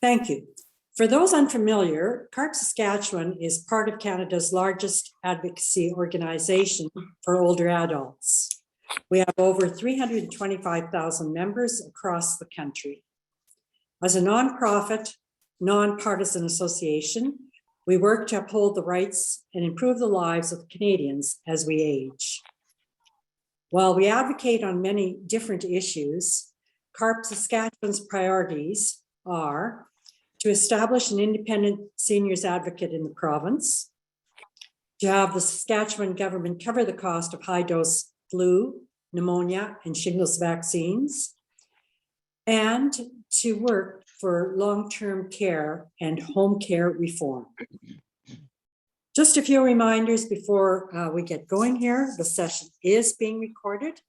Thank you. For those unfamiliar, CARP Saskatchewan is part of Canada's largest advocacy organization for older adults. We have over 325,000 members across the country. As a nonprofit, nonpartisan association, we work to uphold the rights and improve the lives of Canadians as we age. While we advocate on many different issues, CARP Saskatchewan's priorities are to establish an independent seniors advocate in the province, to have the Saskatchewan government cover the cost of high-dose flu, pneumonia, and shingles vaccines, and to work for long-term care and home care reform. Just a few reminders before we get going here. The session is being recorded.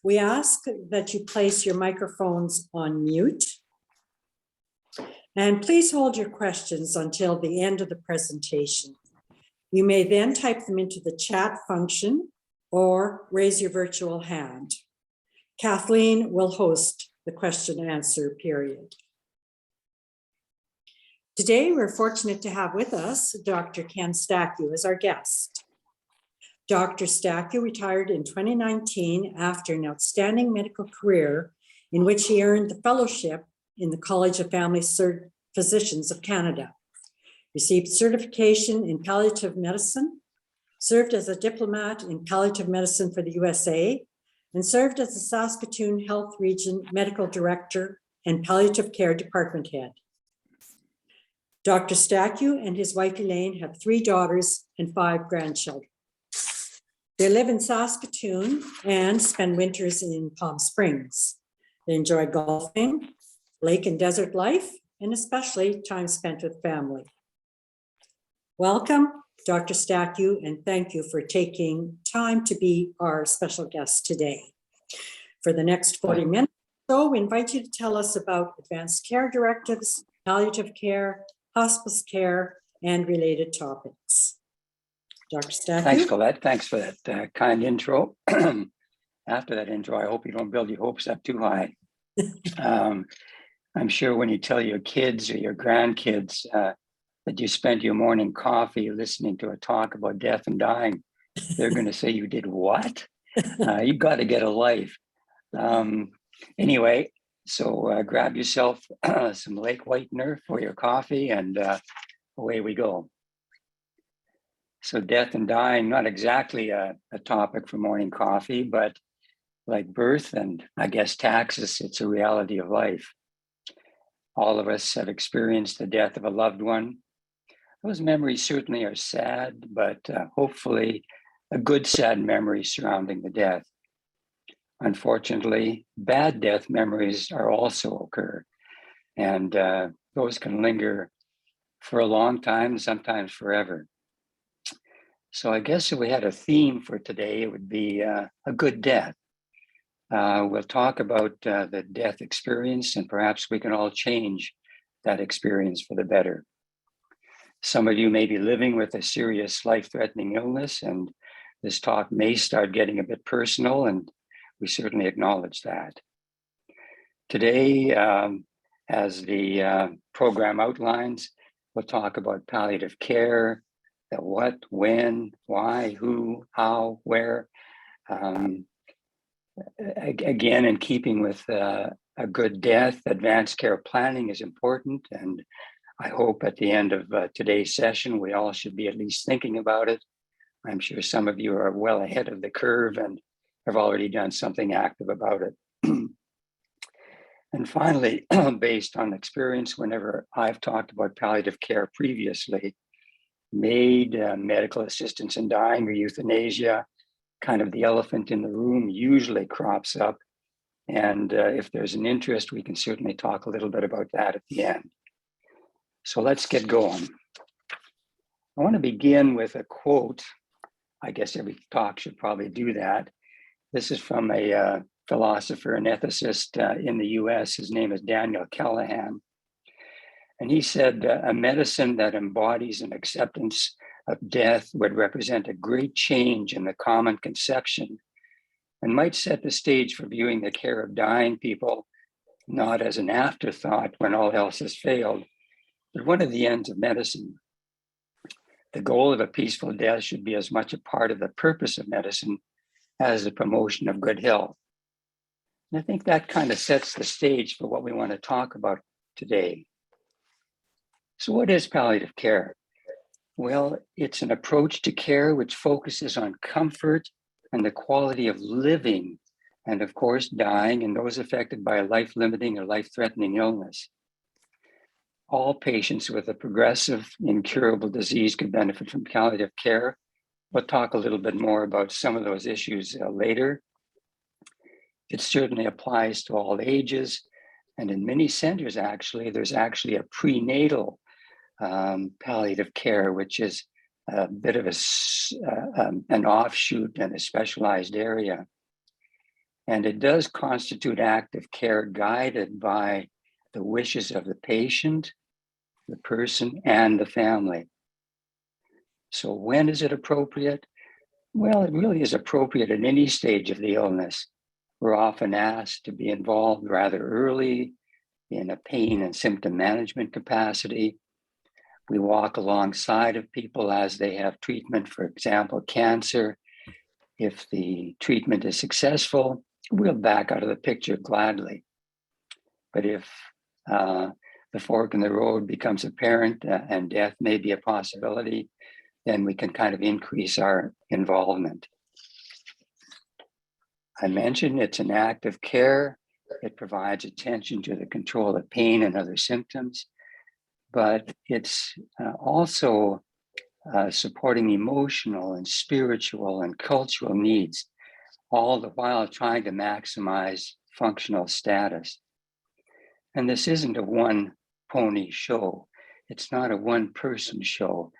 We ask that you place your microphones on mute. And please hold your questions until the end of the presentation. You may then type them into the chat function or raise your virtual hand. Kathleen will host the question and answer period. Today, we're fortunate to have with us Dr. Ken Stacku as our guest. Dr. Stacku retired in 2019 after an outstanding medical career in which he earned the fellowship in the College of Family Physicians of Canada, received certification in palliative medicine, served as a diplomat in palliative medicine for the USA, and served as the Saskatoon Health Region Medical Director and Palliative Care Department Head. Dr. Stacku and his wife Elaine have 3 daughters and 5 grandchildren. They live in Saskatoon and spend winters in Palm Springs. They enjoy golfing, lake and desert life, and especially time spent with family. Welcome, Dr. Stacku, and thank you for taking time to be our special guest today. For the next 40 minutes or so, we invite you to tell us about advanced care directives, palliative care, hospice care, and related topics. Dr. Stacku. Thanks, Colette. Thanks for that kind intro. After that intro, I hope you don't build your hopes up too high. I'm sure when you tell your kids or your grandkids that you spent your morning coffee listening to a talk about death and dying, they're going to say, you did what? You got to get a life. Anyway, so grab yourself some Lake Whitener for your coffee and away we go. So death and dying, not exactly a topic for morning coffee, but like birth and I guess taxes, it's a reality of life. All of us have experienced the death of a loved one. Those memories certainly are sad, but hopefully a good sad memory surrounding the death. Unfortunately, bad death memories are also occur, and those can linger for a long time, sometimes forever. So I guess if we had a theme for today, it would be a good death. We'll talk about the death experience, and perhaps we can all change that experience for the better. Some of you may be living with a serious life-threatening illness, and this talk may start getting a bit personal, and we certainly acknowledge that. Today, as the program outlines, we'll talk about palliative care, the what, when, why, who, how, where. Again, in keeping with a good death, advanced care planning is important. And I hope at the end of today's session, we all should be at least thinking about it. I'm sure some of you are well ahead of the curve and have already done something active about it. And finally, based on experience, whenever I've talked about palliative care previously, MAID, medical assistance in dying, or euthanasia, kind of the elephant in the room usually crops up. And if there's an interest, we can certainly talk a little bit about that at the end. So let's get going. I want to begin with a quote. I guess every talk should probably do that. This is from a philosopher and ethicist in the US. His name is Daniel Callahan. And he said, a medicine that embodies an acceptance of death would represent a great change in the common conception and might set the stage for viewing the care of dying people not as an afterthought when all else has failed, but one of the ends of medicine. The goal of a peaceful death should be as much a part of the purpose of medicine as the promotion of good health. And I think that kind of sets the stage for what we want to talk about today. So what is palliative care? Well, it's an approach to care which focuses on comfort and the quality of living, and of course, dying, and those affected by a life-limiting or life-threatening illness. All patients with a progressive, incurable disease could benefit from palliative care. We'll talk a little bit more about some of those issues later. It certainly applies to all ages. And in many centers, actually, there's actually a prenatal palliative care, which is a bit of an offshoot and a specialized area. And it does constitute active care guided by the wishes of the patient, the person, and the family. So when is it appropriate? Well, it really is appropriate at any stage of the illness. We're often asked to be involved rather early in a pain and symptom management capacity. We walk alongside of people as they have treatment, for example, cancer. If the treatment is successful, we'll back out of the picture gladly. But if the fork in the road becomes apparent and death may be a possibility, then we can kind of increase our involvement. I mentioned it's an act of care. It provides attention to the control of pain and other symptoms, but it's also supporting emotional and spiritual and cultural needs, all the while trying to maximize functional status. And this isn't a one pony show. It's not a one person show.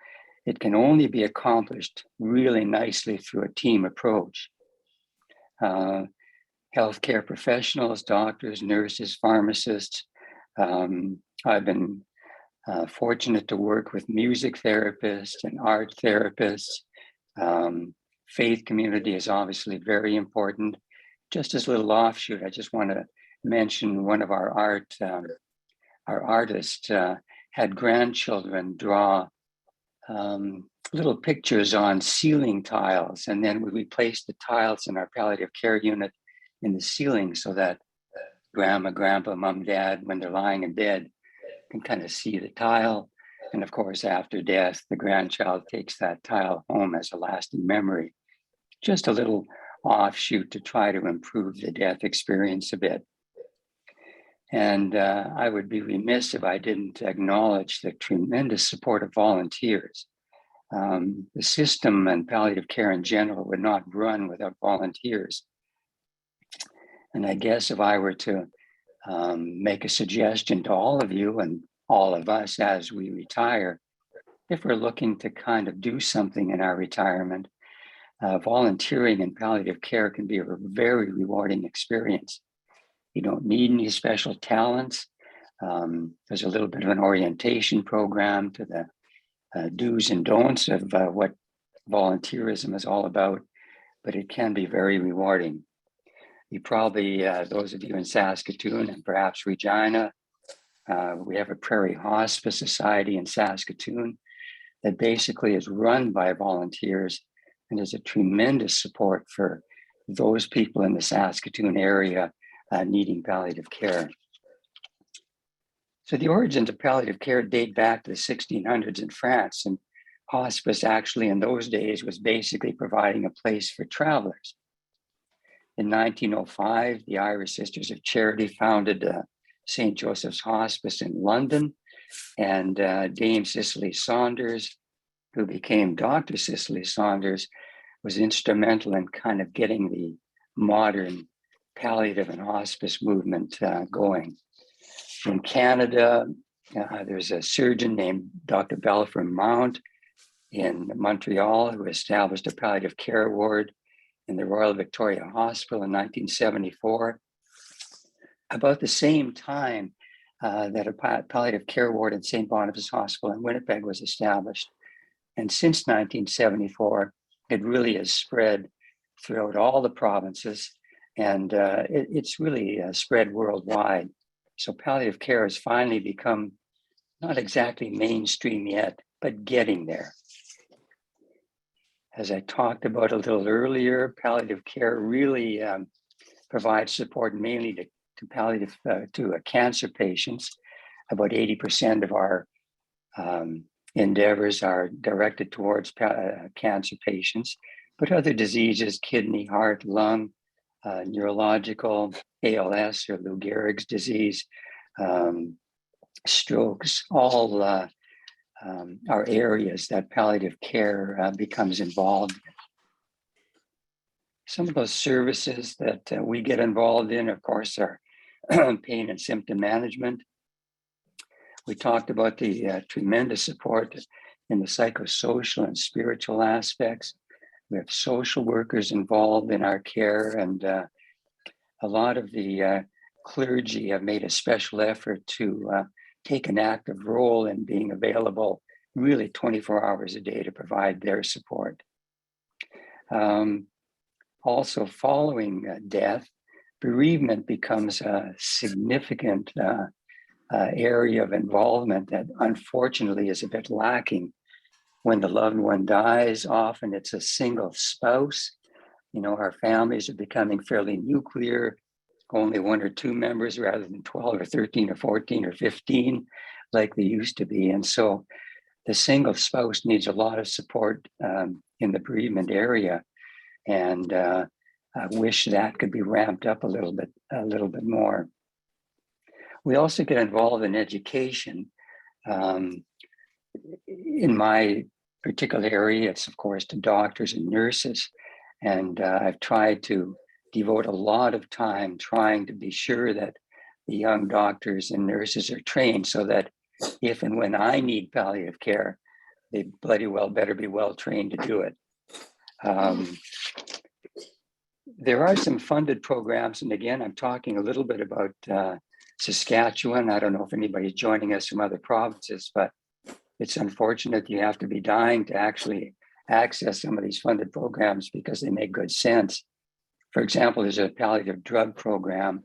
It can only be accomplished really nicely through a team approach. Healthcare professionals, doctors, nurses, pharmacists. I've been fortunate to work with music therapists and art therapists. Faith community is obviously very important. Just as a little offshoot, I just want to mention one of our artists had grandchildren draw little pictures on ceiling tiles, and then we placed the tiles in our palliative care unit in the ceiling so that grandma, grandpa, mom, dad, when they're lying in bed, can kind of see the tile. And of course, after death, the grandchild takes that tile home as a lasting memory. Just a little offshoot to try to improve the death experience a bit. And I would be remiss if I didn't acknowledge the tremendous support of volunteers. The system and palliative care in general would not run without volunteers. And I guess if I were to make a suggestion to all of you and all of us as we retire, if we're looking to kind of do something in our retirement, volunteering in palliative care can be a very rewarding experience. You don't need any special talents. There's a little bit of an orientation program to the do's and don'ts of what volunteerism is all about, but it can be very rewarding. You probably, those of you in Saskatoon and perhaps Regina, we have a Prairie Hospice Society in Saskatoon that basically is run by volunteers and is a tremendous support for those people in the Saskatoon area needing palliative care. So the origins of palliative care date back to the 1600s in France, and hospice actually in those days was basically providing a place for travelers. In 1905, the Irish Sisters of Charity founded St. Joseph's Hospice in London, and Dame Cicely Saunders, who became Dr. Cicely Saunders, was instrumental in kind of getting the modern palliative and hospice movement going. In Canada, there's a surgeon named Dr. Belfort Mount in Montreal who established a palliative care ward in the Royal Victoria Hospital in 1974. About the same time that a palliative care ward in St. Boniface Hospital in Winnipeg was established. And since 1974, it really has spread throughout all the provinces, and it's really spread worldwide. So palliative care has finally become not exactly mainstream yet, but getting there. As I talked about a little earlier, palliative care really provides support mainly to palliative to cancer patients. About 80% of our endeavors are directed towards cancer patients, but other diseases, kidney, heart, lung, neurological, ALS or Lou Gehrig's disease, strokes, all are areas that palliative care becomes involved in. Some of those services that we get involved in, of course, are pain and symptom management. We talked about the tremendous support in the psychosocial and spiritual aspects. We have social workers involved in our care, and a lot of the clergy have made a special effort to take an active role in being available really 24 hours a day to provide their support. Also, following death, bereavement becomes a significant area of involvement that unfortunately is a bit lacking. When the loved one dies, often it's a single spouse. You know, our families are becoming fairly nuclear, only one or two members rather than 12 or 13 or 14 or 15 like they used to be. And so the single spouse needs a lot of support in the bereavement area. And I wish that could be ramped up a little bit more. We also get involved in education. In my particular area, it's of course to doctors and nurses. And I've tried to devote a lot of time trying to be sure that the young doctors and nurses are trained so that if and when I need palliative care, they bloody well better be well trained to do it. There are some funded programs, and again, I'm talking a little bit about Saskatchewan. I don't know if anybody's joining us from other provinces, but it's unfortunate you have to be dying to actually access some of these funded programs because they make good sense. For example, there's a palliative drug program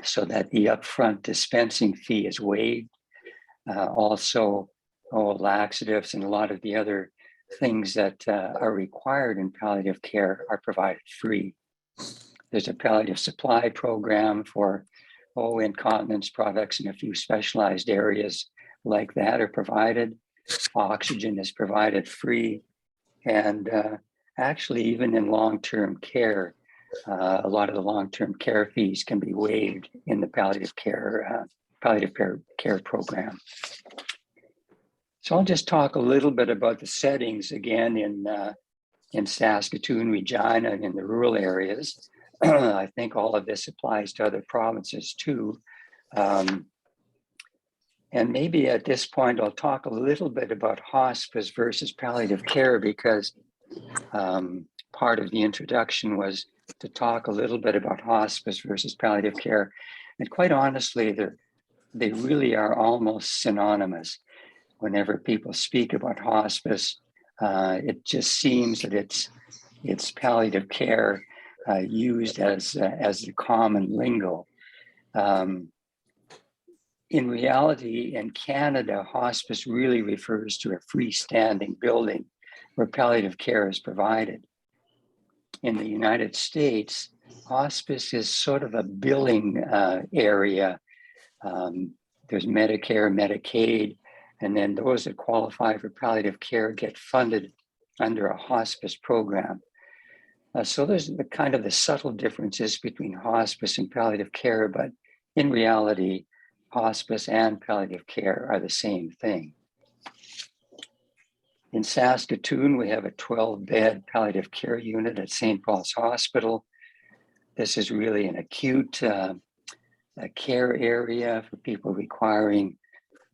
so that the upfront dispensing fee is waived. Also, laxatives and a lot of the other things that are required in palliative care are provided free. There's a palliative supply program for incontinence products and a few specialized areas like that are provided. Oxygen is provided free. And actually, even in long-term care, a lot of the long-term care fees can be waived in the palliative care program. So I'll just talk a little bit about the settings again in Saskatoon, Regina, and in the rural areas. I think all of this applies to other provinces too. And maybe at this point, I'll talk a little bit about hospice versus palliative care because part of the introduction was to talk a little bit about hospice versus palliative care. And quite honestly, they really are almost synonymous. Whenever people speak about hospice, it just seems that it's palliative care used as the common lingo. In reality, in Canada, hospice really refers to a freestanding building where palliative care is provided. In the United States, hospice is sort of a billing area. There's Medicare, Medicaid, and then those that qualify for palliative care get funded under a hospice program. So there's the kind of the subtle differences between hospice and palliative care, but in reality, hospice and palliative care are the same thing. In Saskatoon, we have a 12-bed palliative care unit at St. Paul's Hospital. This is really an acute care area for people requiring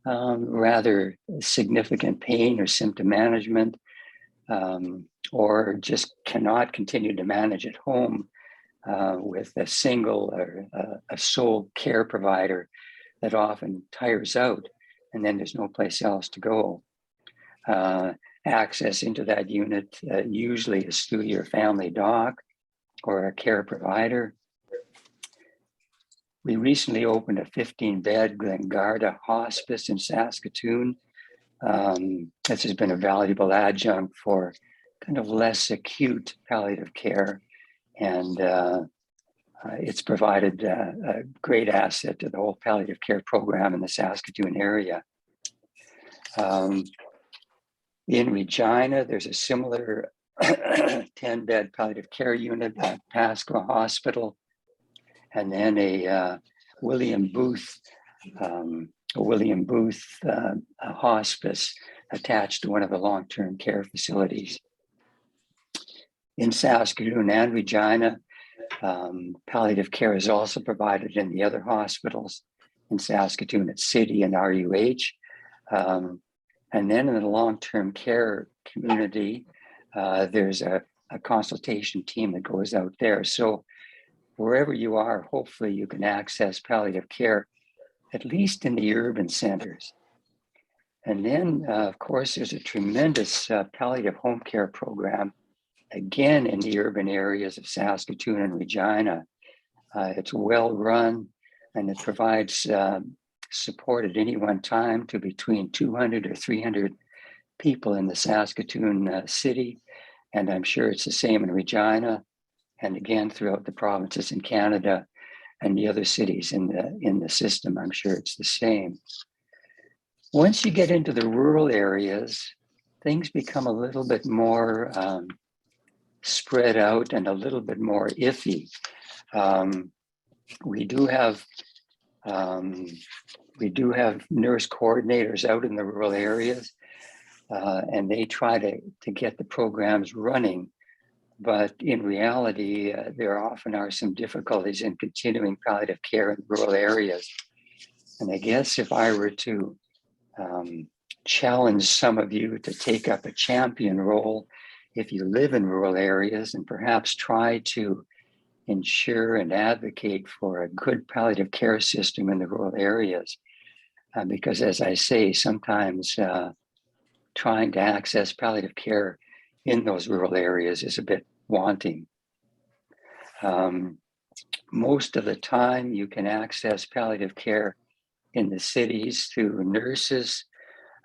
rather significant pain or symptom management, or just cannot continue to manage at home with a single or a sole care provider that often tires out, and then there's no place else to go. Access into that unit usually is through your family doc or a care provider. We recently opened a 15-bed Glengarda hospice in Saskatoon. This has been a valuable adjunct for kind of less acute palliative care, and it's provided a great asset to the whole palliative care program in the Saskatoon area. In Regina, there's a similar 10-bed palliative care unit at Pasqua Hospital, and then a William Booth hospice attached to one of the long-term care facilities. In Saskatoon and Regina, palliative care is also provided in the other hospitals. In Saskatoon, at City and RUH. And then in the long-term care community, there's a consultation team that goes out there. So wherever you are, hopefully you can access palliative care, at least in the urban centers. And then, of course, there's a tremendous palliative home care program, again, in the urban areas of Saskatoon and Regina. It's well run, and it provides support at any one time to between 200 or 300 people in the Saskatoon city. And I'm sure it's the same in Regina, and again, throughout the provinces in Canada and the other cities in the system. I'm sure it's the same. Once you get into the rural areas, things become a little bit more spread out and a little bit more iffy. We do have nurse coordinators out in the rural areas, and they try to get the programs running. But in reality, there often are some difficulties in continuing palliative care in rural areas. And I guess if I were to challenge some of you to take up a champion role, if you live in rural areas, and perhaps try to ensure and advocate for a good palliative care system in the rural areas. Because as I say, sometimes trying to access palliative care in those rural areas is a bit wanting. Most of the time you can access palliative care in the cities through nurses.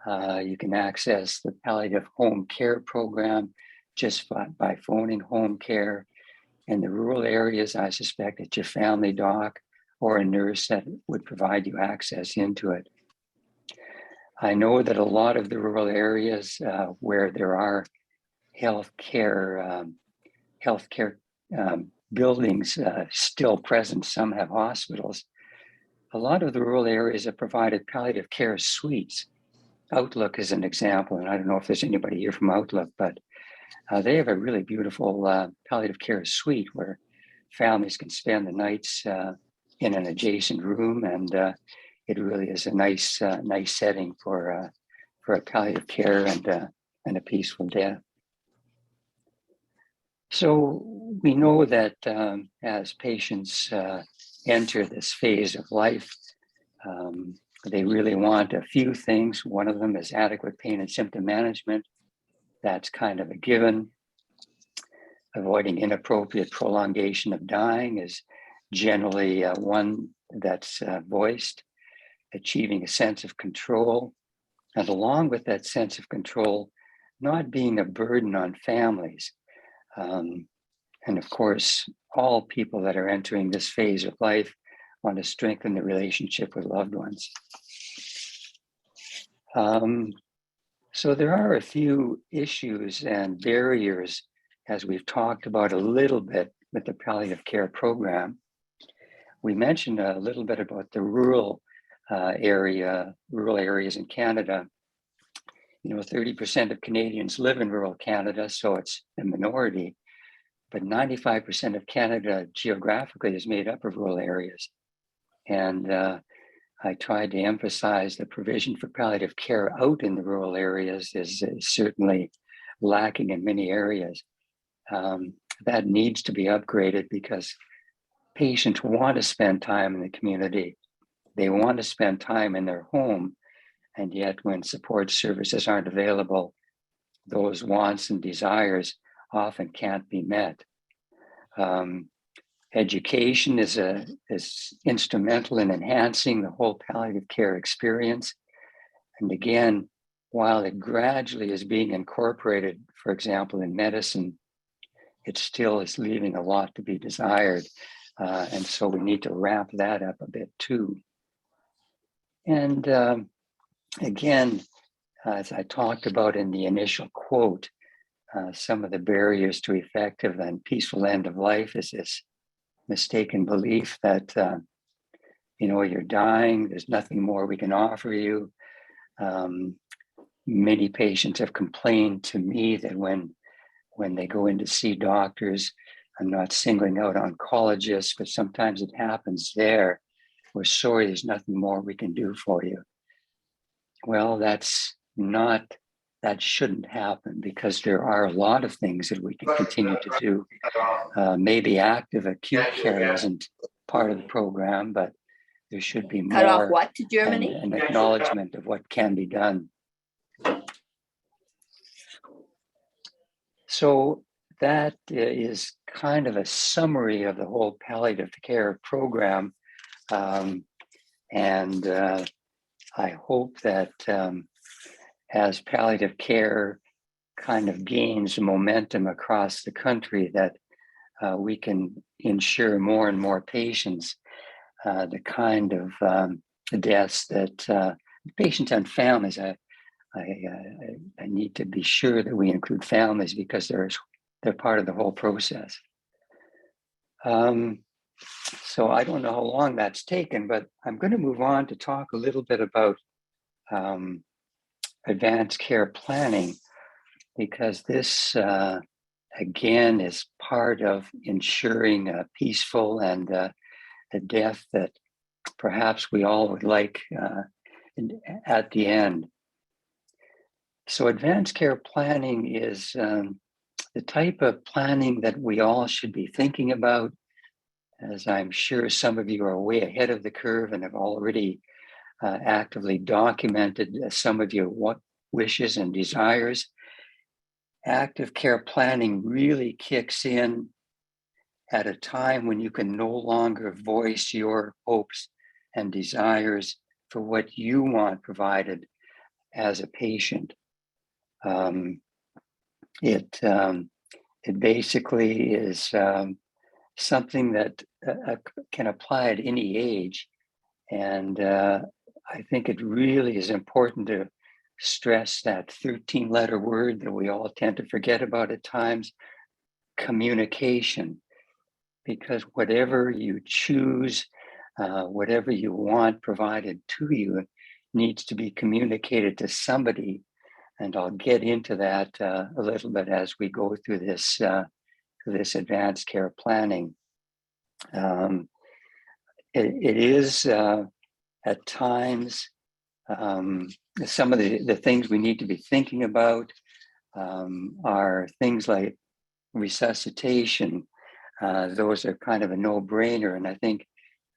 You can access the palliative home care program just by phoning home care. In the rural areas, I suspect it's your family doc or a nurse that would provide you access into it. I know that a lot of the rural areas where there are healthcare buildings still present, some have hospitals. A lot of the rural areas have provided palliative care suites. Outlook is an example, and I don't know if there's anybody here from Outlook, but they have a really beautiful palliative care suite where families can spend the nights in an adjacent room, and it really is a nice setting for a palliative care and a peaceful death. So we know that as patients enter this phase of life, they really want a few things. One of them is adequate pain and symptom management. That's kind of a given. Avoiding inappropriate prolongation of dying is generally one that's voiced. Achieving a sense of control, and along with that sense of control, not being a burden on families. And of course, all people that are entering this phase of life want to strengthen the relationship with loved ones. So there are a few issues and barriers, as we've talked about a little bit with the palliative care program. We mentioned a little bit about the rural areas in Canada. 30% of Canadians live in rural Canada, so it's a minority, but 95% of Canada geographically is made up of rural areas. And I tried to emphasize the provision for palliative care out in the rural areas is certainly lacking in many areas. That needs to be upgraded because patients want to spend time in the community. They want to spend time in their home. And yet when support services aren't available, those wants and desires often can't be met. Education is instrumental in enhancing the whole palliative care experience. And again, while it gradually is being incorporated, for example, in medicine, it still is leaving a lot to be desired. And so we need to ramp that up a bit too. And again, as I talked about in the initial quote, some of the barriers to effective and peaceful end of life is this mistaken belief that, you're dying, there's nothing more we can offer you. Many patients have complained to me that when they go in to see doctors, I'm not singling out oncologists, but sometimes it happens there. We're sorry, there's nothing more we can do for you. Well, that shouldn't happen, because there are a lot of things that we can continue to do. Maybe active acute care isn't part of the program, but there should be Cut off more what to Germany? an acknowledgement of what can be done. So that is kind of a summary of the whole palliative care program. And I hope that as palliative care kind of gains momentum across the country, that we can ensure more and more patients the kind of deaths that patients and families. I need to be sure that we include families, because they're part of the whole process. So I don't know how long that's taken, but I'm going to move on to talk a little bit about advanced care planning, because this, again, is part of ensuring a peaceful and a death that perhaps we all would like at the end. So advanced care planning is the type of planning that we all should be thinking about, as I'm sure some of you are way ahead of the curve and have already actively documented some of your wishes and desires. Active care planning really kicks in at a time when you can no longer voice your hopes and desires for what you want provided as a patient. It basically is something that can apply at any age. And I think it really is important to stress that 13-letter word that we all tend to forget about at times, communication. Because whatever you choose, whatever you want provided to you needs to be communicated to somebody. And I'll get into that a little bit as we go through this advanced care planning. It is at times some of the things we need to be thinking about are things like resuscitation. Those are kind of a no-brainer. And I think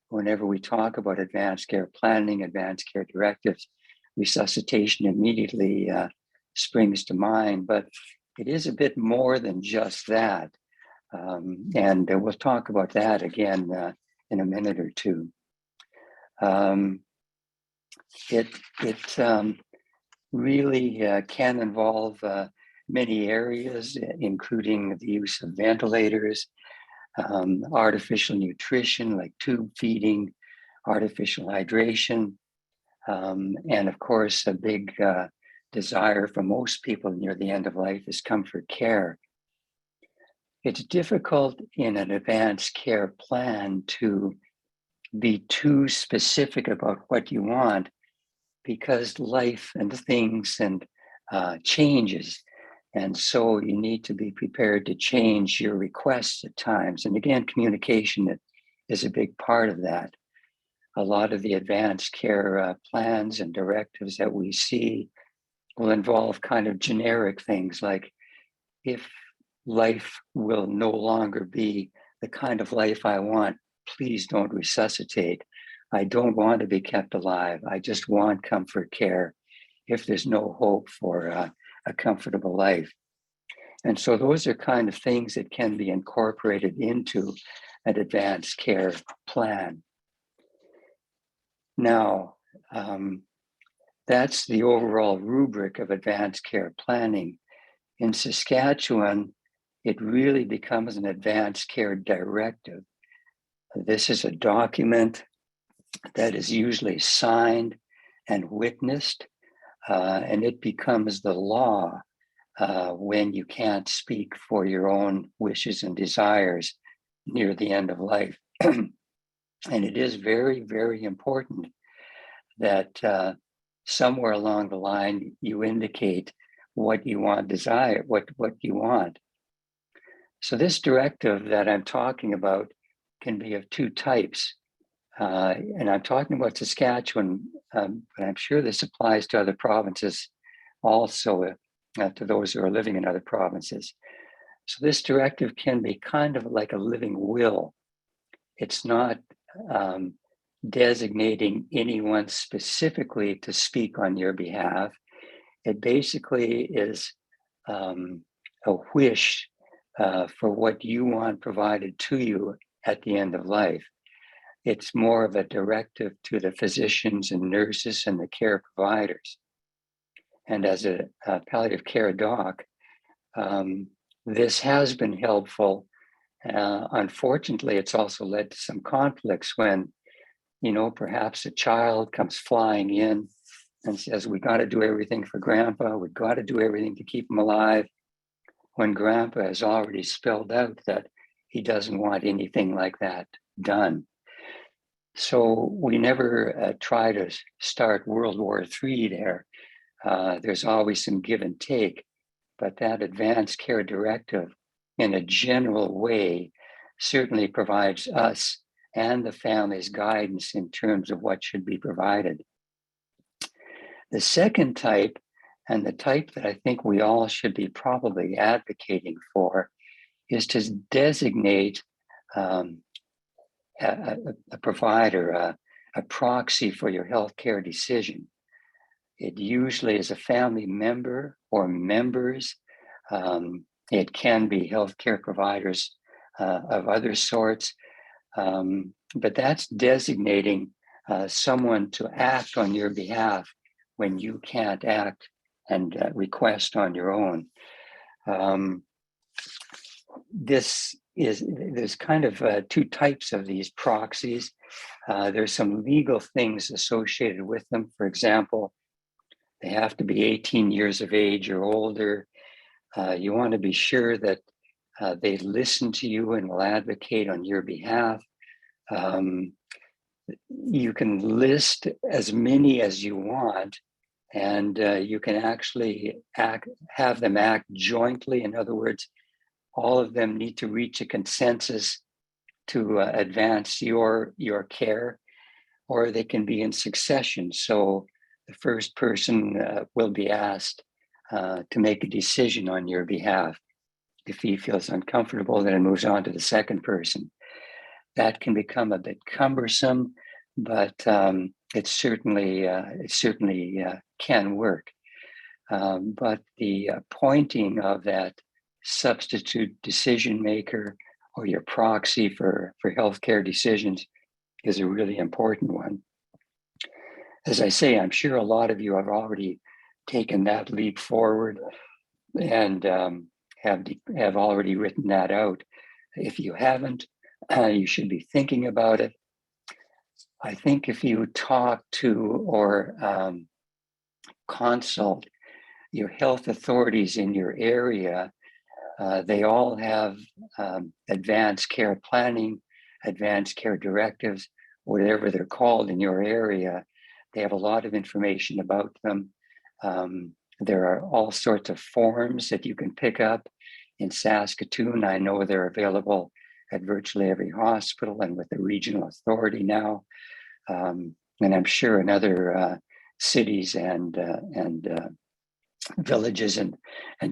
whenever we talk about advanced care planning, advanced care directives, resuscitation immediately springs to mind. But it is a bit more than just that. And we'll talk about that again in a minute or two. It really can involve many areas, including the use of ventilators, artificial nutrition like tube feeding, artificial hydration, and of course, a big desire for most people near the end of life is comfort care. It's difficult in an advanced care plan to be too specific about what you want, because life and things and changes. And so you need to be prepared to change your requests at times. And again, communication is a big part of that. A lot of the advanced care plans and directives that we see will involve kind of generic things like, if life will no longer be the kind of life I want, please don't resuscitate. I don't want to be kept alive. I just want comfort care if there's no hope for a comfortable life. And so those are kind of things that can be incorporated into an advanced care plan. Now, that's the overall rubric of advanced care planning. In Saskatchewan, it really becomes an advanced care directive. This is a document that is usually signed and witnessed, and it becomes the law when you can't speak for your own wishes and desires near the end of life. And it is very, very important that somewhere along the line you indicate what you want, what you want. So this directive that I'm talking about can be of two types. And I'm talking about Saskatchewan, but I'm sure this applies to other provinces also, to those who are living in other provinces. So this directive can be kind of like a living will. It's not designating anyone specifically to speak on your behalf. It basically is a wish for what you want provided to you at the end of life. It's more of a directive to the physicians and nurses and the care providers. And as a palliative care doc, this has been helpful. Unfortunately, it's also led to some conflicts when, perhaps a child comes flying in and says, we got to do everything for grandpa. We got to do everything to keep him alive. When grandpa has already spelled out that he doesn't want anything like that done. So we never try to start World War III there. There's always some give and take, but that advanced care directive in a general way certainly provides us and the families guidance in terms of what should be provided. The second type, and the type that I think we all should be probably advocating for, is to designate a provider, a proxy for your healthcare decision. It usually is a family member or members. It can be healthcare providers of other sorts, but that's designating someone to act on your behalf when you can't act and request on your own. There's kind of two types of these proxies. There's some legal things associated with them. For example, they have to be 18 years of age or older. You want to be sure that they listen to you and will advocate on your behalf. You can list as many as you want, and you can actually have them act jointly. In other words, all of them need to reach a consensus to advance your care, or they can be in succession. So the first person will be asked to make a decision on your behalf. If he feels uncomfortable, then it moves on to the second person. That can become a bit cumbersome, but it certainly can work. But the appointing of that substitute decision maker or your proxy for healthcare decisions is a really important one. As I say, I'm sure a lot of you have already taken that leap forward and have already written that out. If you haven't, you should be thinking about it. I think if you talk to or consult your health authorities in your area, they all have advanced care planning, advanced care directives, whatever they're called in your area. They have a lot of information about them. There are all sorts of forms that you can pick up. In Saskatoon, I know they're available at virtually every hospital and with the regional authority now. And I'm sure in other cities and villages and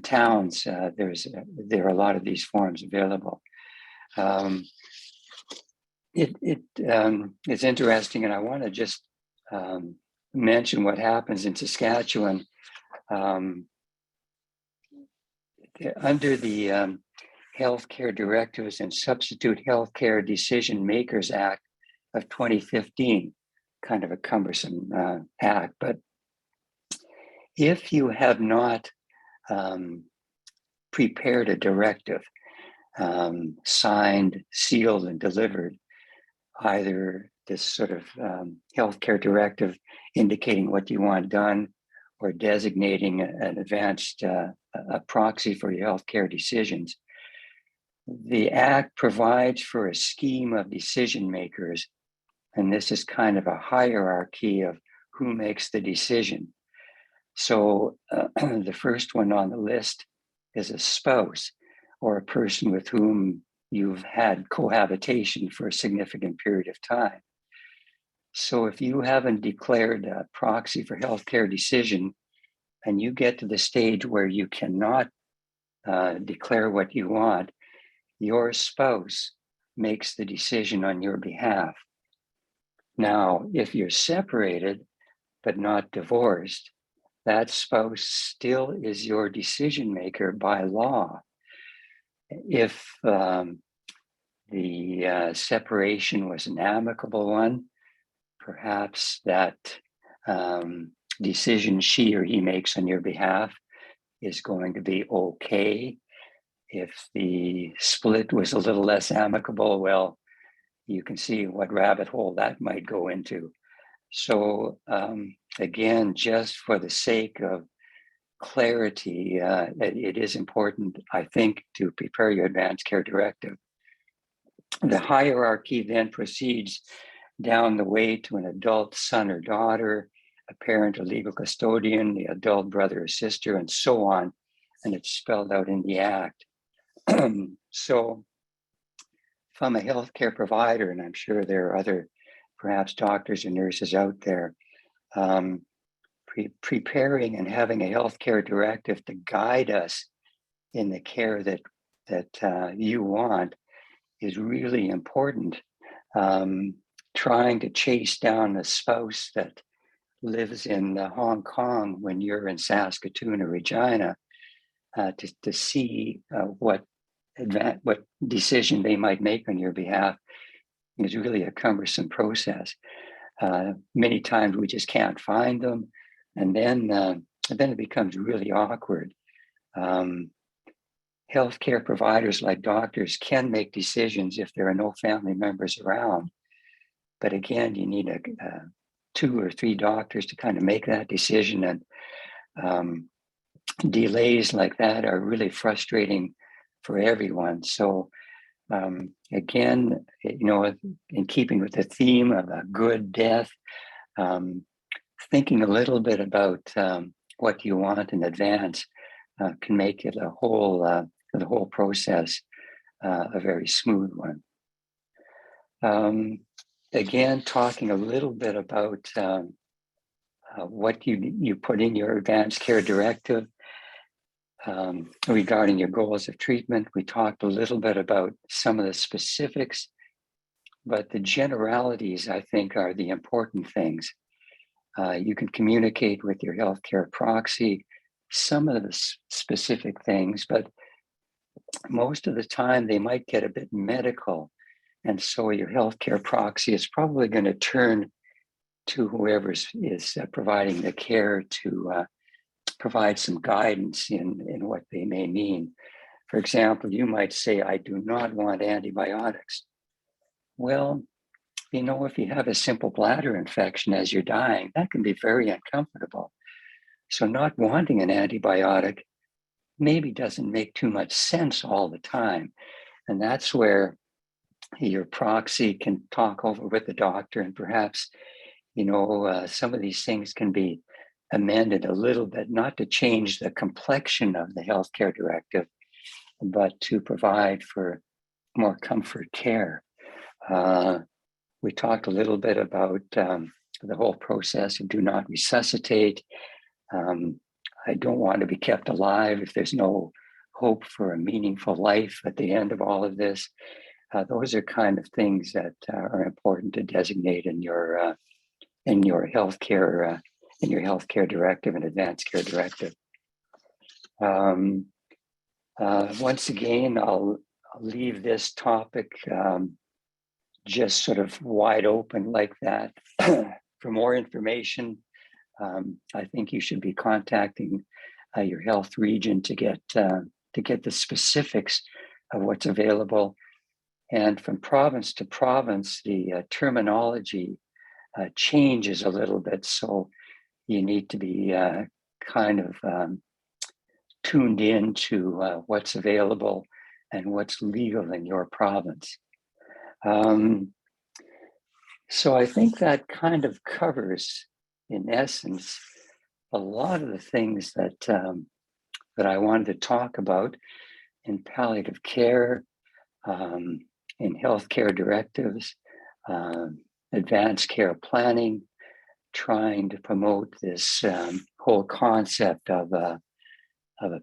towns, there are a lot of these forms available. It's interesting, and I want to just mention what happens in Saskatchewan. Under the Healthcare Directives and Substitute Healthcare Decision Makers Act of 2015, kind of a cumbersome act. But if you have not prepared a directive, signed, sealed, and delivered, either this sort of healthcare directive indicating what you want done, or designating an advanced a proxy for your healthcare decisions. The Act provides for a scheme of decision makers, and this is kind of a hierarchy of who makes the decision. So the first one on the list is a spouse, or a person with whom you've had cohabitation for a significant period of time. So if you haven't declared a proxy for healthcare decision, and you get to the stage where you cannot declare what you want, your spouse makes the decision on your behalf. Now, if you're separated but not divorced, that spouse still is your decision maker by law. If the separation was an amicable one, perhaps that decision she or he makes on your behalf is going to be okay. If the split was a little less amicable, well, you can see what rabbit hole that might go into. So again, just for the sake of clarity, it is important, I think, to prepare your advanced care directive. The hierarchy then proceeds down the way to an adult son or daughter, a parent or legal custodian, the adult brother or sister, and so on. And it's spelled out in the Act. So if I'm a healthcare provider, and I'm sure there are other perhaps doctors and nurses out there, preparing and having a healthcare directive to guide us in the care that you want is really important. Trying to chase down a spouse that lives in Hong Kong when you're in Saskatoon or Regina to see what decision they might make on your behalf is really a cumbersome process. Many times we just can't find them, and then it becomes really awkward. Healthcare providers like doctors can make decisions if there are no family members around. But again, you need 2 or 3 doctors to kind of make that decision. And delays like that are really frustrating for everyone. So again, in keeping with the theme of a good death, thinking a little bit about what you want in advance can make it the whole process a very smooth one. Again, talking a little bit about what you put in your advanced care directive regarding your goals of treatment. We talked a little bit about some of the specifics, but the generalities, I think, are the important things. You can communicate with your healthcare proxy some of the specific things, but most of the time they might get a bit medical. And so your healthcare proxy is probably going to turn to whoever is providing the care to provide some guidance in what they may mean. For example, you might say, I do not want antibiotics. Well, if you have a simple bladder infection as you're dying, that can be very uncomfortable. So not wanting an antibiotic maybe doesn't make too much sense all the time. And that's where your proxy can talk over with the doctor, and perhaps, some of these things can be amended a little bit, not to change the complexion of the healthcare directive, but to provide for more comfort care. We talked a little bit about the whole process of do not resuscitate. I don't want to be kept alive if there's no hope for a meaningful life at the end of all of this. Those are kind of things that are important to designate in your healthcare directive and advanced care directive. Once again, I'll leave this topic just sort of wide open like that. For more information, I think you should be contacting your health region to get the specifics of what's available. And from province to province, the terminology changes a little bit. So you need to be kind of tuned in to what's available and what's legal in your province. So I think that kind of covers, in essence, a lot of the things that that I wanted to talk about in palliative care, in healthcare directives, advanced care planning, trying to promote this whole concept of a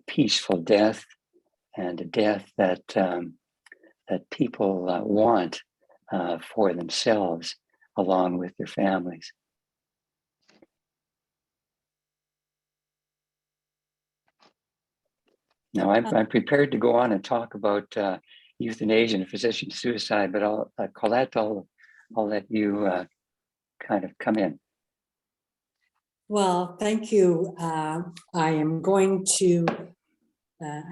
peaceful death, and a death that that people want for themselves, along with their families. Now, I'm prepared to go on and talk about euthanasia and physician suicide, but Colette, I'll let you kind of come in. Well, thank you. I am going to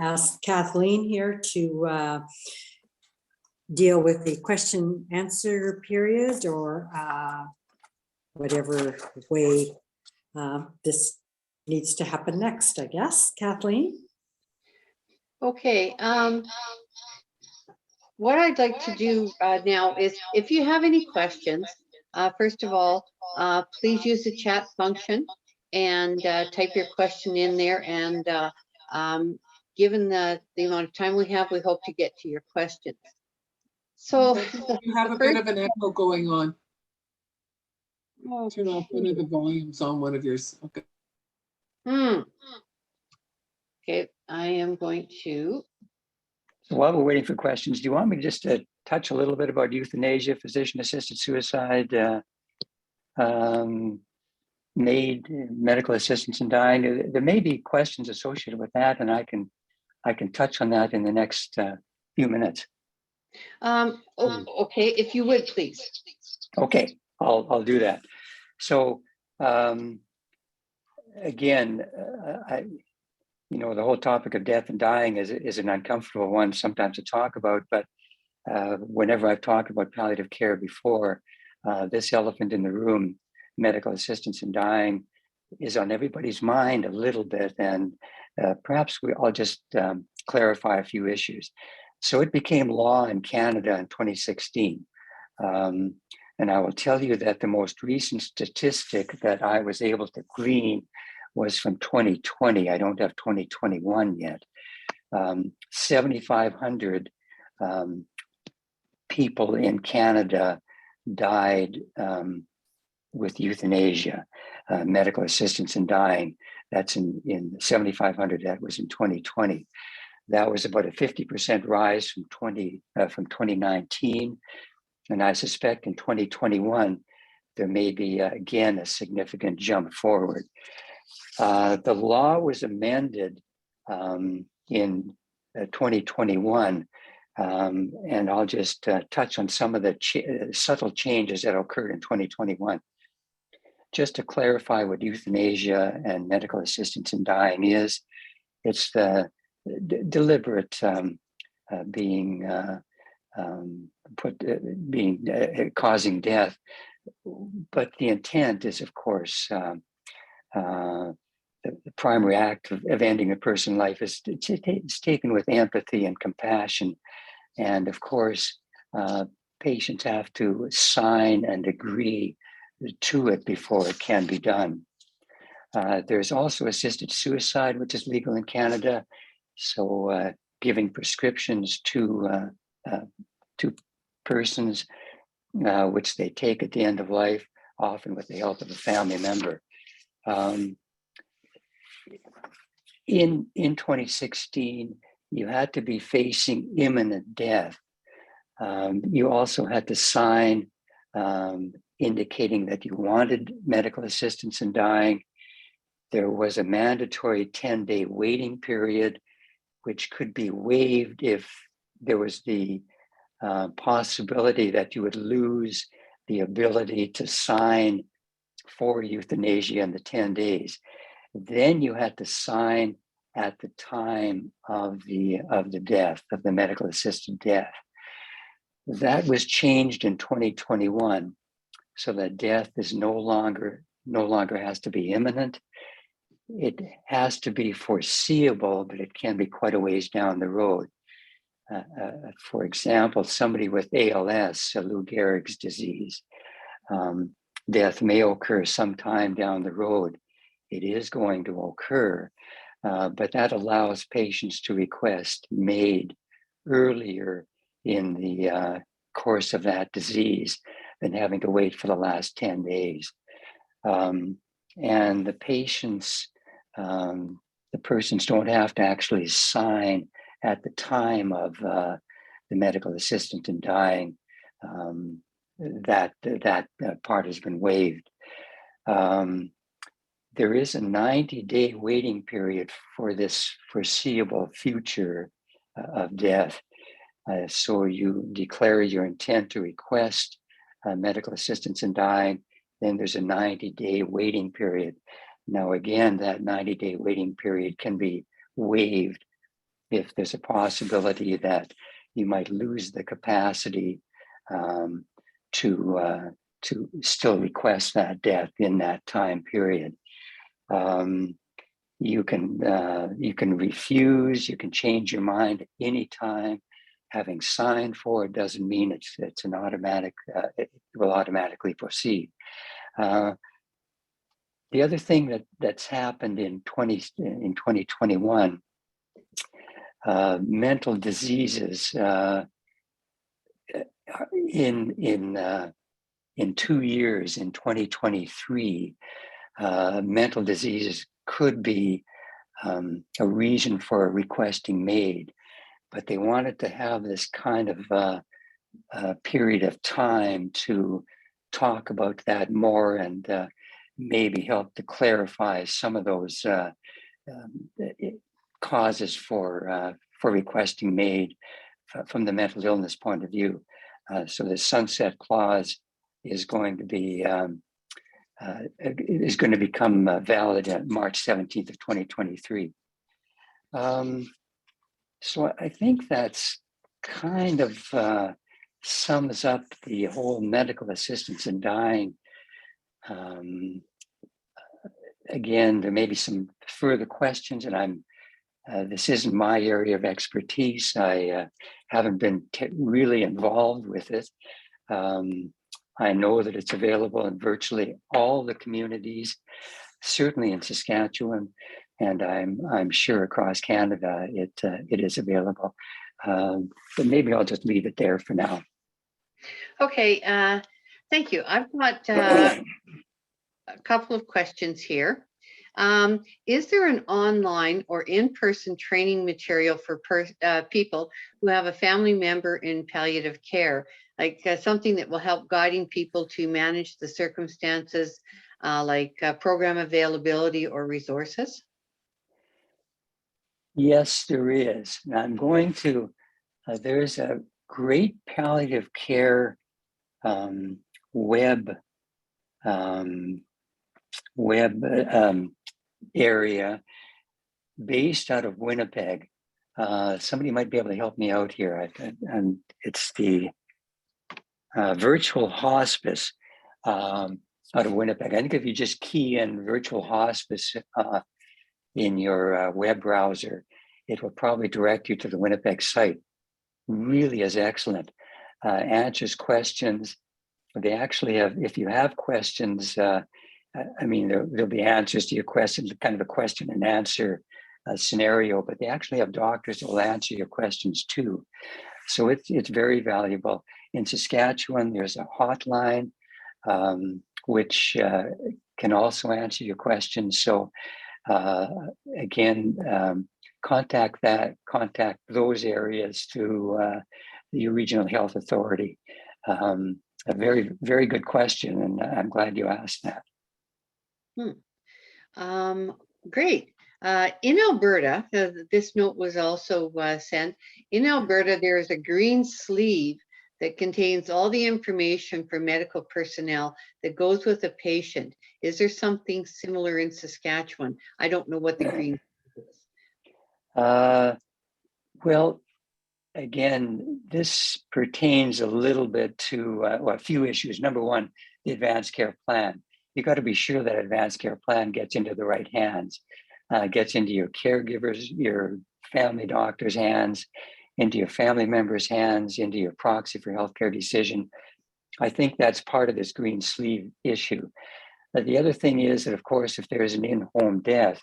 ask Kathleen here to deal with the question answer period, or whatever way this needs to happen next, I guess. Kathleen? Okay, what I'd like to do now is, if you have any questions, first of all, please use the chat function and type your question in there. And given the amount of time we have, we hope to get to your questions. So you have a bit of an echo going on. Turn off one of the volumes on one of yours. Okay. Okay, I am going to. So while we're waiting for questions, do you want me just to touch a little bit about euthanasia, physician-assisted suicide, medical assistance in dying? There may be questions associated with that, and I can touch on that in the next few minutes. Okay, if you would, please. Okay, I'll do that. So again, the whole topic of death and dying is an uncomfortable one sometimes to talk about, but whenever I've talked about palliative care before, this elephant in the room, medical assistance in dying, is on everybody's mind a little bit, and perhaps I'll just clarify a few issues. So it became law in Canada in 2016. And I will tell you that the most recent statistic that I was able to glean was from 2020. I don't have 2021 yet. 7,500 people in Canada died with euthanasia, medical assistance in dying. That's in 7,500. That was in 2020. That was about a 50% rise from 2019. And I suspect in 2021, there may be, again, a significant jump forward. The law was amended in 2021, and I'll just touch on some of the subtle changes that occurred in 2021. Just to clarify what euthanasia and medical assistance in dying is, it's the deliberate causing death, but the intent is, of course, the primary act of ending a person's life is taken with empathy and compassion, and of course, patients have to sign and agree to it before it can be done. There's also assisted suicide, which is legal in Canada. So giving prescriptions to persons, which they take at the end of life, often with the help of a family member. In 2016, you had to be facing imminent death. You also had to sign indicating that you wanted medical assistance in dying. There was a mandatory 10-day waiting period, which could be waived if there was the possibility that you would lose the ability to sign for euthanasia in the 10 days. Then you had to sign at the time of the death, of the medical assisted death. That was changed in 2021, so that death is no longer has to be imminent. It has to be foreseeable, but it can be quite a ways down the road. For example, somebody with ALS, Lou Gehrig's disease, death may occur sometime down the road. It is going to occur, but that allows patients to request MAID earlier in the course of that disease than having to wait for the last 10 days. And the patients, the persons don't have to actually sign at the time of the medical assistant in dying. That part has been waived. There is a 90-day waiting period for this foreseeable future of death. So you declare your intent to request medical assistance in dying, then there's a 90-day waiting period. Now, again, that 90-day waiting period can be waived if there's a possibility that you might lose the capacity to still request that death in that time period. You can refuse, you can change your mind at any time. Having signed for it doesn't mean it's an automatic, it will automatically proceed. The other thing that's happened in 2021, mental diseases in 2 years, in 2023, mental diseases could be a reason for requesting MAID, but they wanted to have this kind of period of time to talk about that more and maybe help to clarify some of those causes for requesting MAID from the mental illness point of view. So the sunset clause is going to be become valid at March 17th of 2023. So I think that's kind of sums up the whole medical assistance in dying. Again, there may be some further questions, and this isn't my area of expertise. I haven't been really involved with it. I know that it's available in virtually all the communities, certainly in Saskatchewan, and I'm sure across Canada it is available. But maybe I'll just leave it there for now. Okay, thank you. I've got a couple of questions here. Is there an online or in-person training material for people who have a family member in palliative care, like something that will help guiding people to manage the circumstances, like program availability or resources? Yes, there is. And I'm going to, there's a great palliative care web area based out of Winnipeg. Somebody might be able to help me out here. And it's the Virtual Hospice out of Winnipeg. I think if you just key in Virtual Hospice in your web browser, it will probably direct you to the Winnipeg site. Really is excellent. Answers questions. They actually have, if you have questions, I mean, there'll be answers to your questions, kind of a question and answer scenario, but they actually have doctors that will answer your questions too. So it's very valuable. In Saskatchewan, there's a hotline which can also answer your questions. So again, contact those areas through the regional health authority. A very, very good question, and I'm glad you asked that. Great. In Alberta, this note was also sent. In Alberta, there is a green sleeve that contains all the information for medical personnel that goes with a patient. Is there something similar in Saskatchewan? I don't know what the green sleeve is. Well, again, this pertains a little bit to well, a few issues. Number one, the advanced care plan. You got to be sure that advanced care plan gets into the right hands, gets into your caregivers, your family doctor's hands, into your family members' hands, into your proxy for healthcare decision. I think that's part of this green sleeve issue. The other thing is that, of course, if there's an in-home death,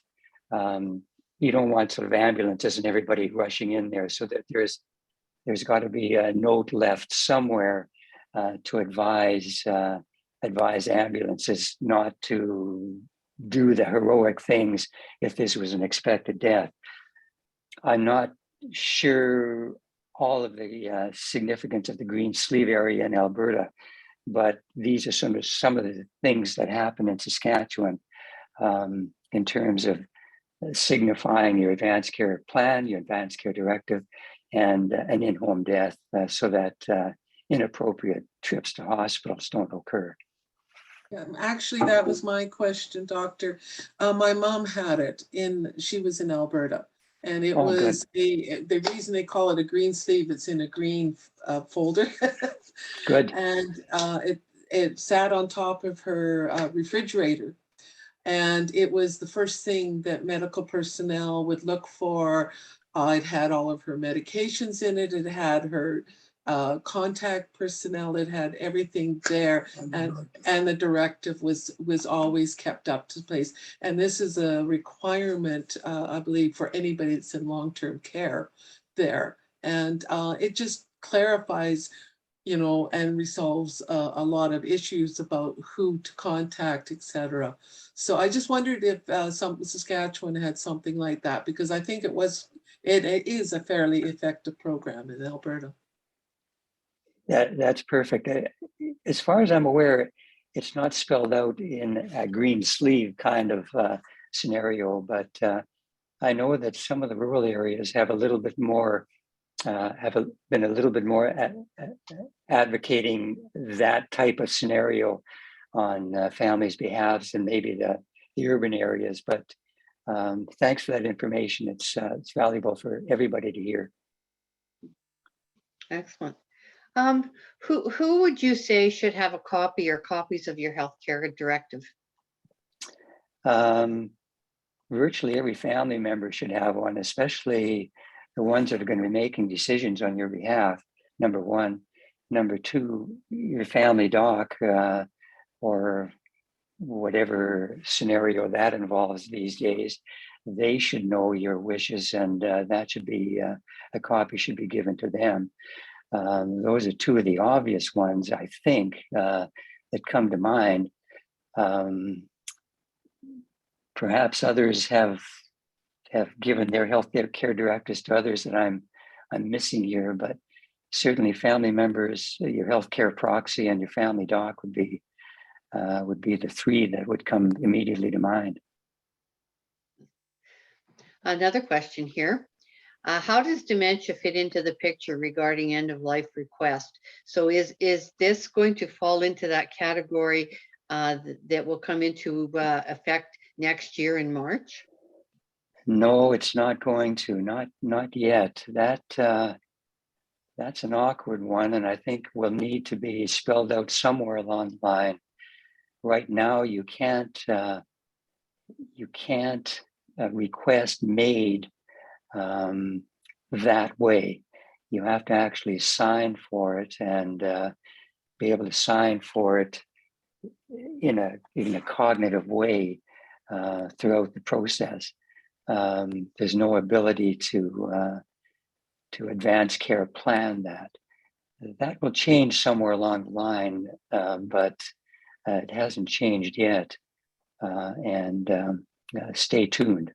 you don't want sort of ambulances and everybody rushing in there, so that there's got to be a note left somewhere to advise ambulances not to do the heroic things if this was an expected death. I'm not sure all of the significance of the green sleeve area in Alberta, but these are some of the things that happen in Saskatchewan in terms of signifying your advanced care plan, your advanced care directive, and an in-home death so that inappropriate trips to hospitals don't occur. Yeah, actually, that was my question, doctor. My mom had it she was in Alberta, and it was the reason they call it a green sleeve, it's in a green folder. Good. And it sat on top of her refrigerator. And it was the first thing that medical personnel would look for. It had all of her medications in it. It had her contact personnel. It had everything there. And the directive was always kept up to place. And this is a requirement, I believe, for anybody that's in long-term care there. And it just clarifies, and resolves a lot of issues about who to contact, etc. So I just wondered if Saskatchewan had something like that, because I think it is a fairly effective program in Alberta. That's perfect. As far as I'm aware, it's not spelled out in a green sleeve kind of scenario, but I know that some of the rural areas have a little bit more been a little bit more advocating that type of scenario on families' behalves than maybe the urban areas. But thanks for that information. It's valuable for everybody to hear. Excellent. Who would you say should have a copy or copies of your healthcare directive? Virtually every family member should have one, especially the ones that are going to be making decisions on your behalf, number one. Number two, your family doc or whatever scenario that involves these days, they should know your wishes, and that should be, a copy should be given to them. Those are two of the obvious ones, I think, that come to mind. Perhaps others have given their healthcare directives to others that I'm missing here, but certainly family members, your healthcare proxy, and your family doc would be the three that would come immediately to mind. Another question here. How does dementia fit into the picture regarding end of life request? So is this going to fall into that category that will come into effect next year in March? No, it's not going to, not yet. That's an awkward one, and I think will need to be spelled out somewhere along the line. Right now, you can't request made that way. You have to actually sign for it and be able to sign for it in a cognitive way throughout the process. There's no ability to advance care plan that. That will change somewhere along the line, but it hasn't changed yet. And stay tuned.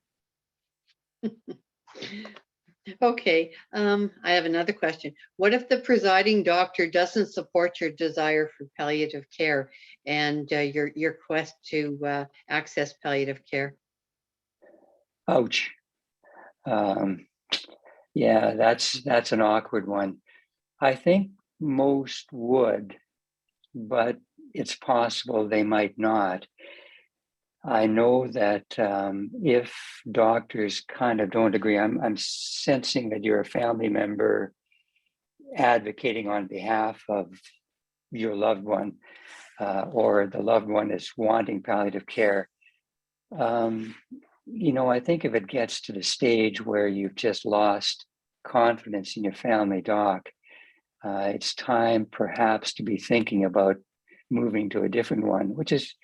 Okay, I have another question. What if the presiding doctor doesn't support your desire for palliative care and your quest to access palliative care? Ouch. Yeah, that's an awkward one. I think most would, but it's possible they might not. I know that if doctors kind of don't agree, I'm sensing that you're a family member advocating on behalf of your loved one, or the loved one is wanting palliative care. I think if it gets to the stage where you've just lost confidence in your family doc, it's time perhaps to be thinking about moving to a different one, which is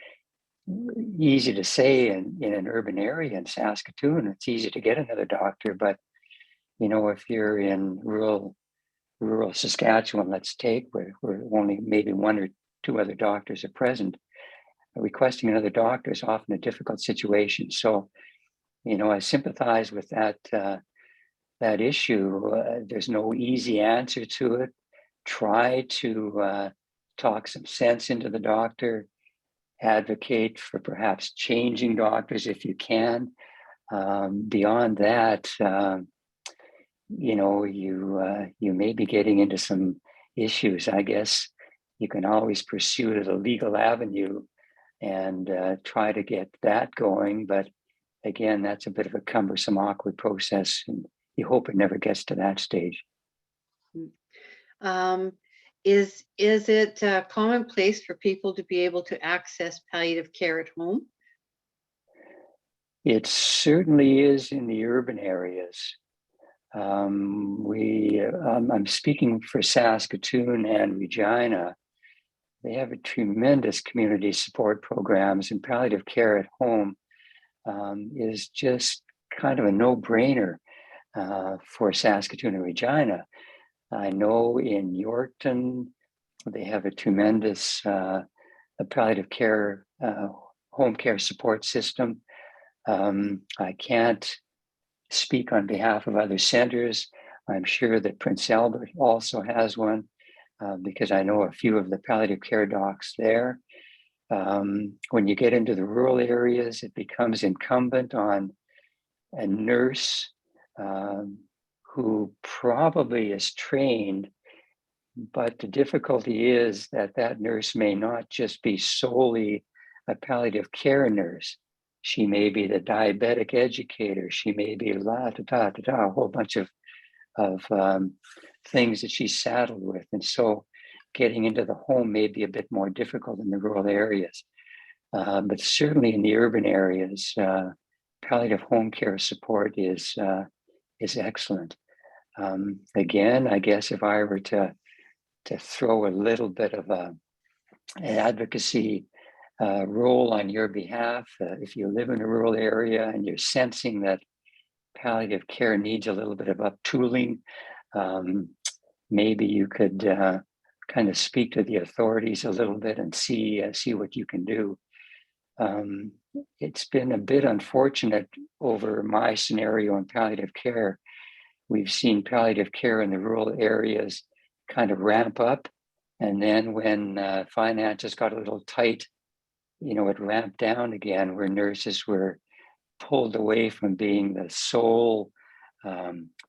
easy to say in an urban area in Saskatoon. It's easy to get another doctor, but if you're in rural Saskatchewan, let's take where only maybe one or two other doctors are present, requesting another doctor is often a difficult situation. So, I sympathize with that issue. There's no easy answer to it. Try to talk some sense into the doctor. Advocate for perhaps changing doctors if you can. Beyond that, you may be getting into some issues. I guess you can always pursue the legal avenue and try to get that going. But again, that's a bit of a cumbersome, awkward process, and you hope it never gets to that stage. Is it commonplace for people to be able to access palliative care at home? It certainly is in the urban areas. I'm speaking for Saskatoon and Regina. They have a tremendous community support programs, and palliative care at home is just kind of a no-brainer for Saskatoon and Regina. I know in Yorkton, they have a tremendous palliative care home care support system. I can't speak on behalf of other centers. I'm sure that Prince Albert also has one because I know a few of the palliative care docs there. When you get into the rural areas, it becomes incumbent on a nurse who probably is trained, but the difficulty is that that nurse may not just be solely a palliative care nurse. She may be the diabetic educator. She may be a whole bunch of things that she's saddled with. And so getting into the home may be a bit more difficult in the rural areas. But certainly in the urban areas, palliative home care support is excellent. Again, I guess if I were to throw a little bit of an advocacy role on your behalf, if you live in a rural area and you're sensing that palliative care needs a little bit of up-tooling, maybe you could kind of speak to the authorities a little bit and see what you can do. It's been a bit unfortunate over my scenario in palliative care. We've seen palliative care in the rural areas kind of ramp up. And then when finances got a little tight, it ramped down again, where nurses were pulled away from being the sole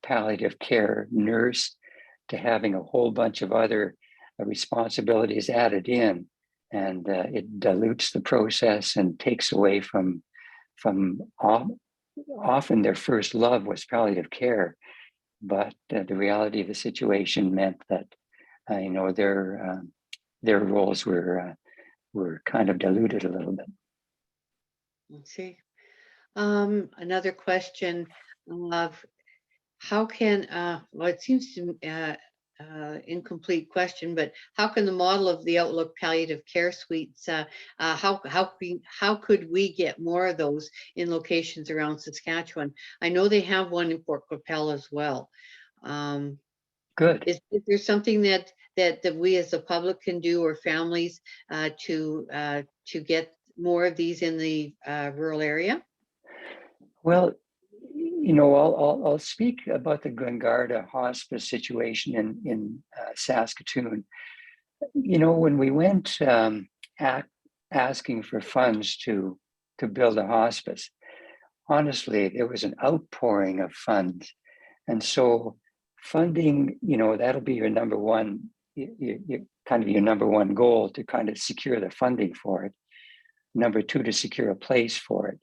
palliative care nurse to having a whole bunch of other responsibilities added in. And it dilutes the process and takes away from often their first love was palliative care. But the reality of the situation meant that their roles were kind of diluted a little bit. Let's see. Another question of how can it seems to incomplete question, but how can the model of the Outlook Palliative Care Suites, how could we get more of those in locations around Saskatchewan? I know they have one in Port Coquitlam as well. Good. Is there something that we as the public can do, or families, to get more of these in the rural area? Well, I'll speak about the Glengarda hospice situation in Saskatoon. When we went asking for funds to build a hospice, honestly, there was an outpouring of funds. And so funding, that'll be your number one, kind of your number one goal, to kind of secure the funding for it. Number two, to secure a place for it.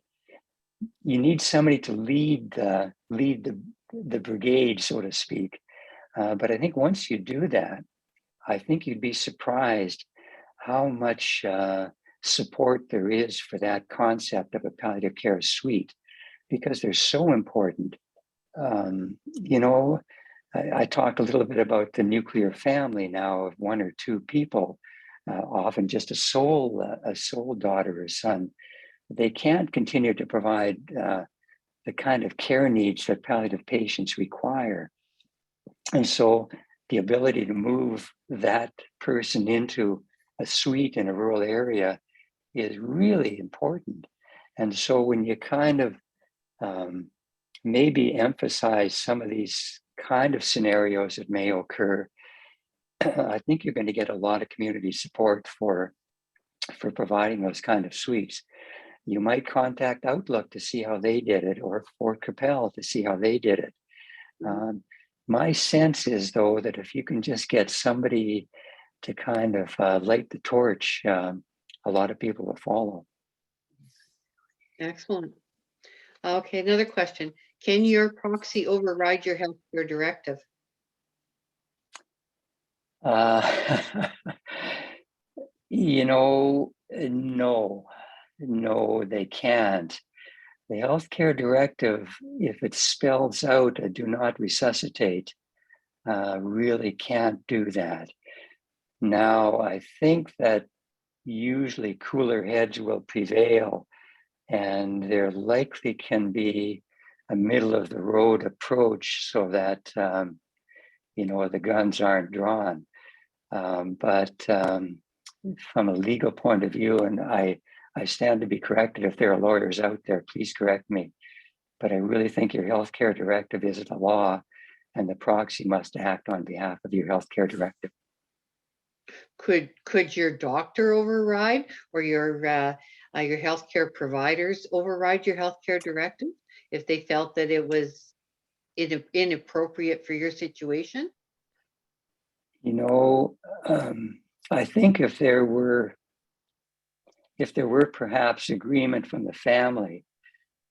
You need somebody to lead the brigade, so to speak. But I think once you do that, I think you'd be surprised how much support there is for that concept of a palliative care suite, because they're so important. I talk a little bit about the nuclear family now of one or two people, often just a sole daughter or son. They can't continue to provide the kind of care needs that palliative patients require. And so the ability to move that person into a suite in a rural area is really important. And so when you kind of maybe emphasize some of these kind of scenarios that may occur, I think you're going to get a lot of community support for providing those kind of suites. You might contact Outlook to see how they did it, or Fort Capel to see how they did it. My sense is, though, that if you can just get somebody to kind of light the torch, a lot of people will follow. Excellent. Okay, another question. Can your proxy override your healthcare directive? No, they can't. The healthcare directive, if it spells out a do not resuscitate, really can't do that. Now, I think that usually cooler heads will prevail, and there likely can be a middle of the road approach so that, the guns aren't drawn. But from a legal point of view, and I stand to be corrected if there are lawyers out there, please correct me. But I really think your healthcare directive is the law, and the proxy must act on behalf of your healthcare directive. Could your doctor override, or your healthcare providers override your healthcare directive if they felt that it was inappropriate for your situation? I think if there were perhaps agreement from the family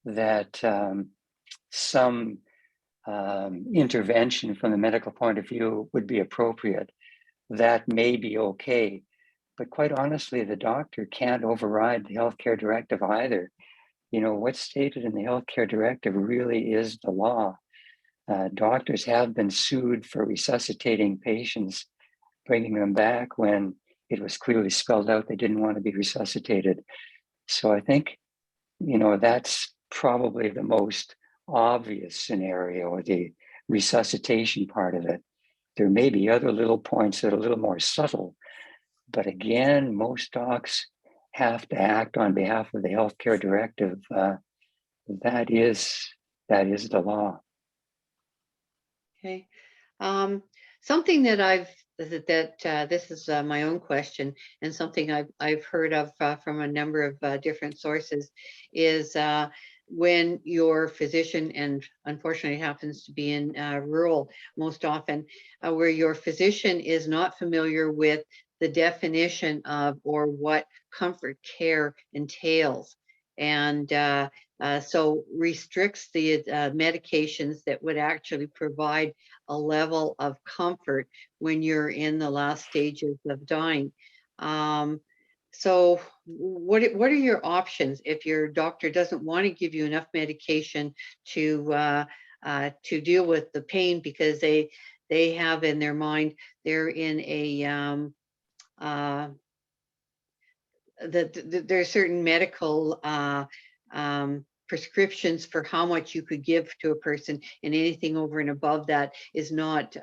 that some intervention from the medical point of view would be appropriate, that may be okay. But quite honestly, the doctor can't override the healthcare directive either. What's stated in the healthcare directive really is the law. Doctors have been sued for resuscitating patients, bringing them back when it was clearly spelled out they didn't want to be resuscitated. So I think, that's probably the most obvious scenario, the resuscitation part of it. There may be other little points that are a little more subtle, but again, most docs have to act on behalf of the healthcare directive. That is the law. Okay. Something that this is my own question, and something I've heard of from a number of different sources, is when your physician, and unfortunately it happens to be in rural most often, where your physician is not familiar with the definition of or what comfort care entails, and so restricts the medications that would actually provide a level of comfort when you're in the last stages of dying. So what are your options if your doctor doesn't want to give you enough medication to deal with the pain, because they have in their mind they're in a there are certain medical prescriptions for how much you could give to a person, and anything over and above that is not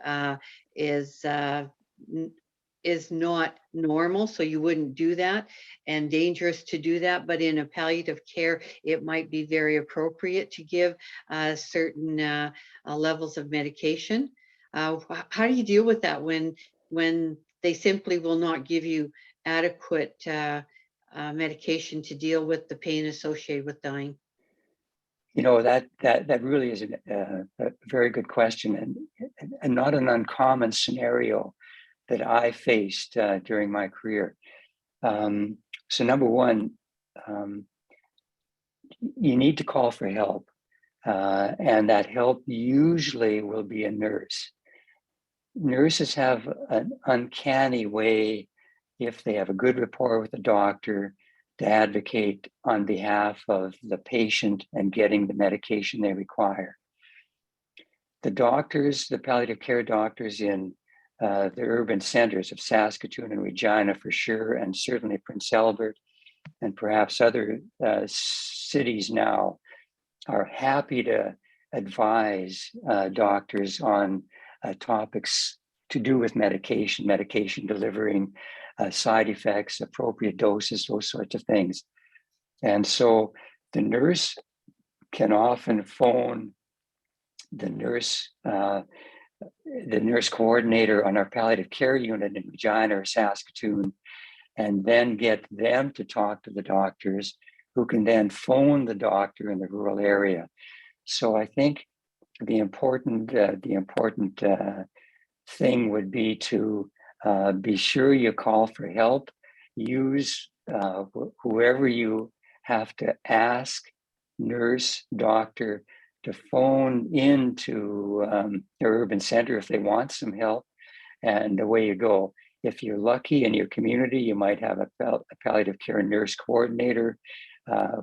normal, so you wouldn't do that, and dangerous to do that. But in a palliative care, it might be very appropriate to give certain levels of medication. How do you deal with that when they simply will not give you adequate medication to deal with the pain associated with dying? You know, that really is a very good question, and not an uncommon scenario that I faced during my career. So number one, you need to call for help, and that help usually will be a nurse. Nurses have an uncanny way, if they have a good rapport with the doctor, to advocate on behalf of the patient and getting the medication they require. The doctors, the palliative care doctors in the urban centers of Saskatoon and Regina for sure, and certainly Prince Albert and perhaps other cities now, are happy to advise doctors on topics to do with medication delivering, side effects, appropriate doses, those sorts of things. And so the nurse can often phone the nurse coordinator on our palliative care unit in Regina or Saskatoon, and then get them to talk to the doctors, who can then phone the doctor in the rural area. So I think the important thing would be to be sure you call for help. Use whoever you have to ask, nurse, doctor, to phone into the urban center if they want some help, and away you go. If you're lucky in your community, you might have a palliative care nurse coordinator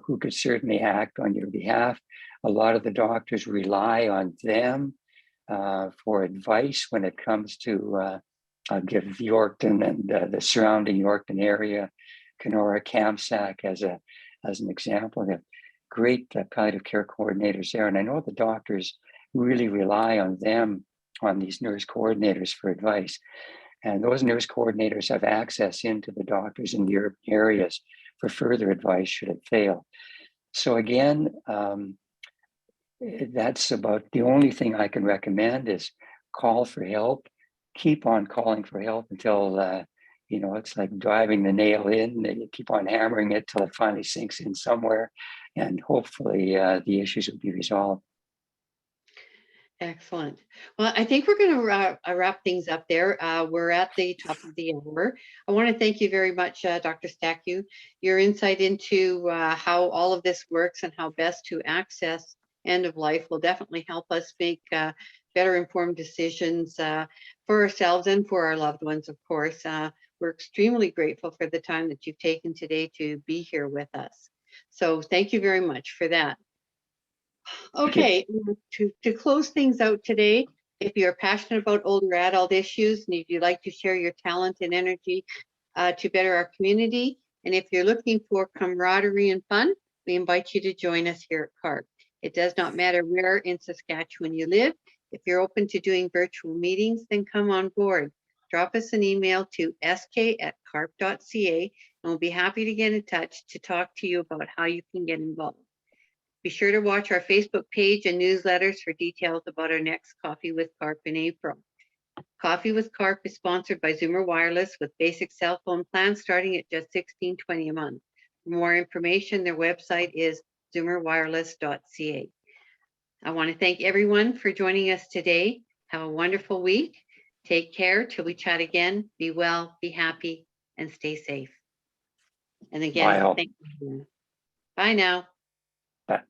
who could certainly act on your behalf. A lot of the doctors rely on them for advice when it comes to, I'll give Yorkton and the surrounding Yorkton area, Kenora, Kamsack as an example. They have great palliative care coordinators there. And I know the doctors really rely on them, on these nurse coordinators, for advice. And those nurse coordinators have access into the doctors in the urban areas for further advice should it fail. So again, that's about the only thing I can recommend is call for help. Keep on calling for help until, it's like driving the nail in. You keep on hammering it till it finally sinks in somewhere, and hopefully the issues will be resolved. Excellent. Well, I think we're going to wrap things up there. We're at the top of the hour. I want to thank you very much, Dr. Stacku. Your insight into how all of this works and how best to access end of life will definitely help us make better informed decisions for ourselves and for our loved ones, of course. We're extremely grateful for the time that you've taken today to be here with us. So thank you very much for that. Okay, to close things out today, if you're passionate about older adult issues and if you'd like to share your talent and energy to better our community, and if you're looking for camaraderie and fun, we invite you to join us here at CARP. It does not matter where in Saskatchewan you live. If you're open to doing virtual meetings, then come on board. Drop us an email to sk@carp.ca, and we'll be happy to get in touch to talk to you about how you can get involved. Be sure to watch our Facebook page and newsletters for details about our next Coffee with CARP in April. Coffee with CARP is sponsored by Zoomer Wireless with basic cell phone plans starting at just $16.20 a month. For more information, their website is zoomerwireless.ca. I want to thank everyone for joining us today. Have a wonderful week. Take care till we chat again. Be well, be happy, and stay safe. And again, thank you. Bye now. Bye.